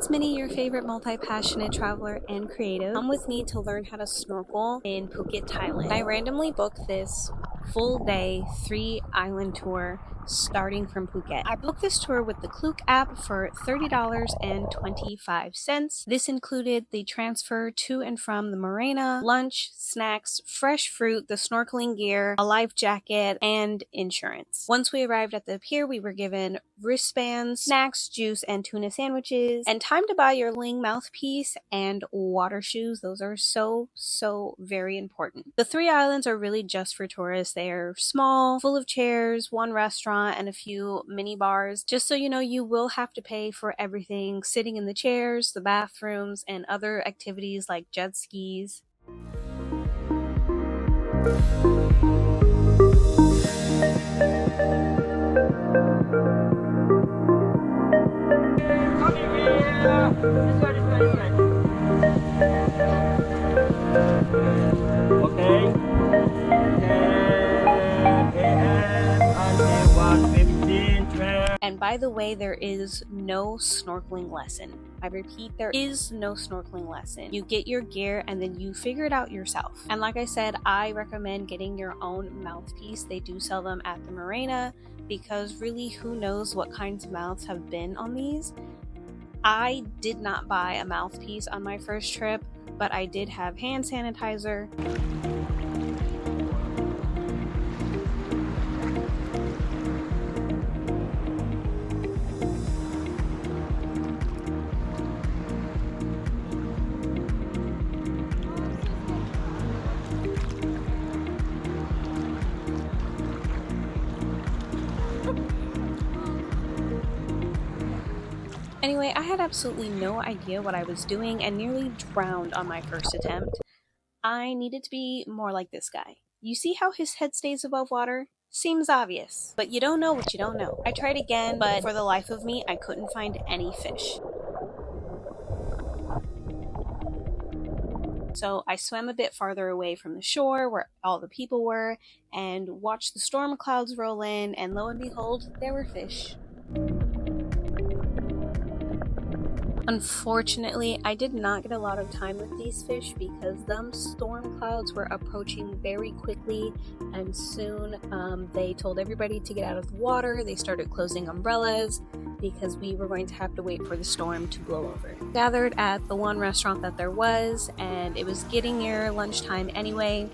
it's Minnie, your favorite multi-passionate traveler and creative. Come with me to learn how to snorkel in Phuket, Thailand. I randomly booked this full day 3 island tour starting from Phuket. I booked this tour with the Klook app for $30.25. This included the transfer to and from the marina, lunch, snacks, fresh fruit, the snorkeling gear, a life jacket, and insurance. Once we arrived at the pier, we were given wristbands, snacks, juice, and tuna sandwiches, and time to buy your Ling mouthpiece and water shoes. Those are so very important. The 3 islands are really just for tourists. They are small, full of chairs, one restaurant, and a few mini bars. Just so you know, you will have to pay for everything: sitting in the chairs, the bathrooms, and other activities like jet skis. And by the way, there is no snorkeling lesson. I repeat, there is no snorkeling lesson. You get your gear and then you figure it out yourself. And like I said, I recommend getting your own mouthpiece. They do sell them at the marina because really, who knows what kinds of mouths have been on these. I did not buy a mouthpiece on my first trip, but I did have hand sanitizer. Anyway, I had absolutely no idea what I was doing and nearly drowned on my first attempt. I needed to be more like this guy. You see how his head stays above water? Seems obvious, but you don't know what you don't know. I tried again, but for the life of me, I couldn't find any fish. So I swam a bit farther away from the shore where all the people were and watched the storm clouds roll in, and lo and behold, there were fish. Unfortunately, I did not get a lot of time with these fish because them storm clouds were approaching very quickly, and soon they told everybody to get out of the water. They started closing umbrellas because we were going to have to wait for the storm to blow over. Gathered at the one restaurant that there was, and it was getting near lunchtime anyway.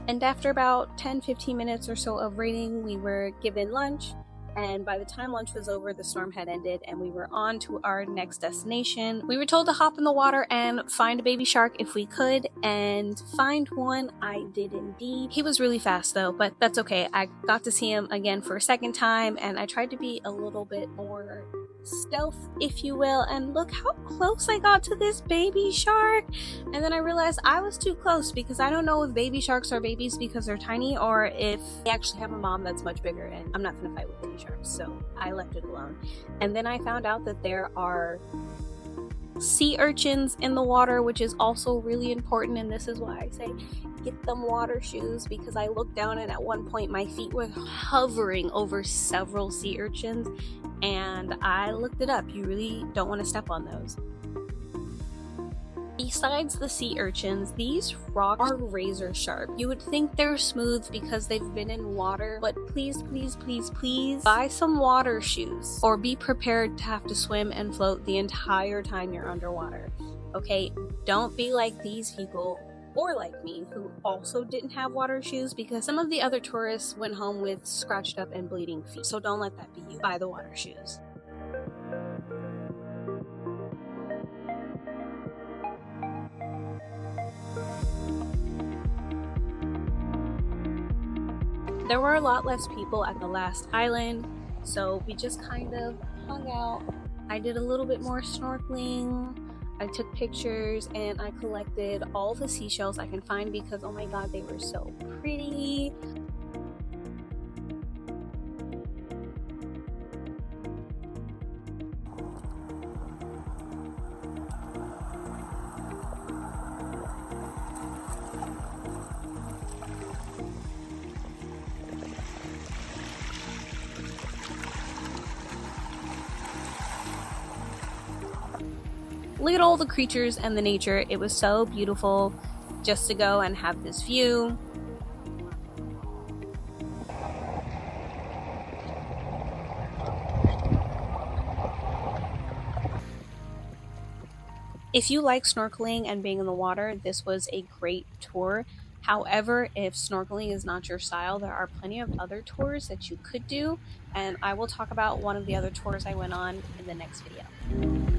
And after about 10-15 minutes or so of waiting, we were given lunch, and by the time lunch was over, the storm had ended and we were on to our next destination. We were told to hop in the water and find a baby shark if we could, and find one I did indeed. He was really fast though, but that's okay. I got to see him again for a second time, and I tried to be a little bit more stealth, if you will, and look how close I got to this baby shark. And then I realized I was too close, because I don't know if baby sharks are babies because they're tiny or if they actually have a mom that's much bigger, and I'm not gonna fight with baby sharks, so I left it alone. And then I found out that there are sea urchins in the water, which is also really important, and this is why I say get them water shoes, because I looked down and at one point my feet were hovering over several sea urchins, and I looked it up. You really don't want to step on those. Besides the sea urchins, these rocks are razor sharp. You would think they're smooth because they've been in water, but please buy some water shoes, or be prepared to have to swim and float the entire time you're underwater. Okay, don't be like these people, or like me, who also didn't have water shoes, because some of the other tourists went home with scratched up and bleeding feet. So don't let that be you. Buy the water shoes. There were a lot less people at the last island, so we just kind of hung out. I did a little bit more snorkeling, I took pictures, and I collected all the seashells I can find because, oh my god, they were so pretty. Look at all the creatures and the nature. It was so beautiful just to go and have this view. If you like snorkeling and being in the water, this was a great tour. However, if snorkeling is not your style, there are plenty of other tours that you could do, and I will talk about one of the other tours I went on in the next video.